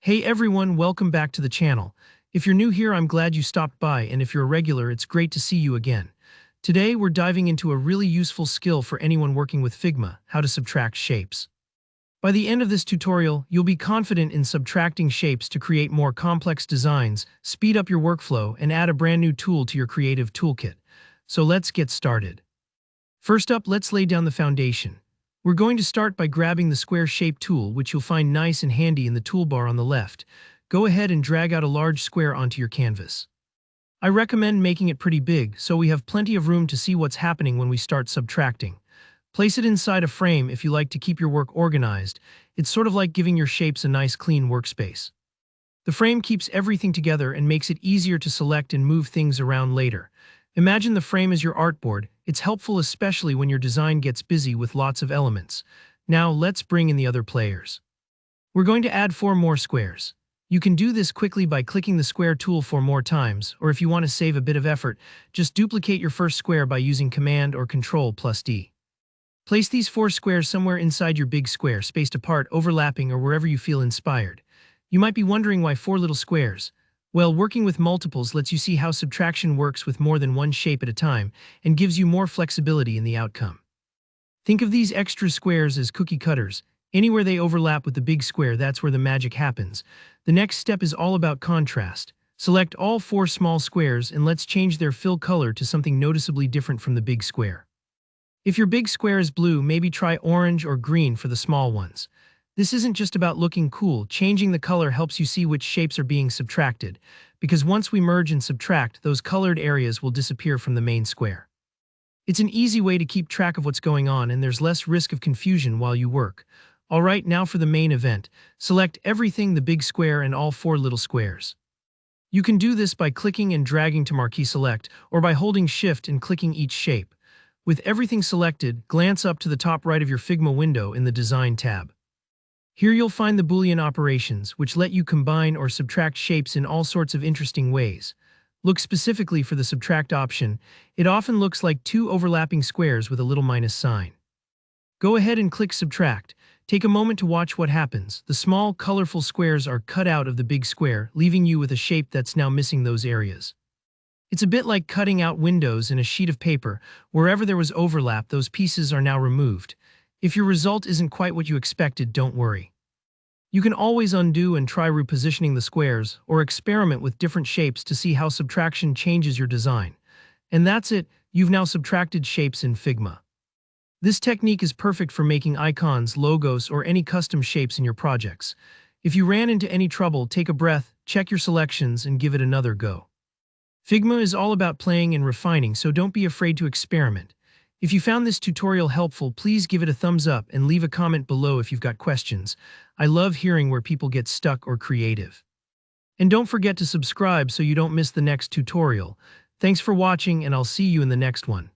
Hey everyone, welcome back to the channel. If you're new here, I'm glad you stopped by, and if you're a regular, it's great to see you again. Today, we're diving into a really useful skill for anyone working with Figma, how to subtract shapes. By the end of this tutorial, you'll be confident in subtracting shapes to create more complex designs, speed up your workflow, and add a brand new tool to your creative toolkit. So let's get started. First up, let's lay down the foundation. We're going to start by grabbing the square shape tool, which you'll find nice and handy in the toolbar on the left. Go ahead and drag out a large square onto your canvas. I recommend making it pretty big, so we have plenty of room to see what's happening when we start subtracting. Place it inside a frame if you like to keep your work organized. It's sort of like giving your shapes a nice clean workspace. The frame keeps everything together and makes it easier to select and move things around later. Imagine the frame as your artboard. It's helpful especially when your design gets busy with lots of elements. Now let's bring in the other players. We're going to add 4 more squares. You can do this quickly by clicking the square tool 4 more times, or if you want to save a bit of effort, just duplicate your first square by using Command or Ctrl+D. Place these 4 squares somewhere inside your big square, spaced apart, overlapping, or wherever you feel inspired. You might be wondering why 4 little squares. Well, working with multiples lets you see how subtraction works with more than one shape at a time and gives you more flexibility in the outcome. Think of these extra squares as cookie cutters. Anywhere they overlap with the big square, that's where the magic happens. The next step is all about contrast. Select all 4 small squares and let's change their fill color to something noticeably different from the big square. If your big square is blue, maybe try orange or green for the small ones. This isn't just about looking cool. Changing the color helps you see which shapes are being subtracted, because once we merge and subtract, those colored areas will disappear from the main square. It's an easy way to keep track of what's going on, and there's less risk of confusion while you work. Alright, now for the main event. Select everything, the big square and all 4 little squares. You can do this by clicking and dragging to marquee select, or by holding Shift and clicking each shape. With everything selected, glance up to the top right of your Figma window in the Design tab. Here you'll find the Boolean operations, which let you combine or subtract shapes in all sorts of interesting ways. Look specifically for the subtract option. It often looks like 2 overlapping squares with a little minus sign. Go ahead and click subtract. Take a moment to watch what happens. The small, colorful squares are cut out of the big square, leaving you with a shape that's now missing those areas. It's a bit like cutting out windows in a sheet of paper. Wherever there was overlap, those pieces are now removed. If your result isn't quite what you expected, don't worry. You can always undo and try repositioning the squares, or experiment with different shapes to see how subtraction changes your design. And that's it, you've now subtracted shapes in Figma. This technique is perfect for making icons, logos, or any custom shapes in your projects. If you ran into any trouble, take a breath, check your selections, and give it another go. Figma is all about playing and refining, so don't be afraid to experiment. If you found this tutorial helpful, please give it a thumbs up and leave a comment below if you've got questions. I love hearing where people get stuck or creative. And don't forget to subscribe so you don't miss the next tutorial. Thanks for watching, and I'll see you in the next one.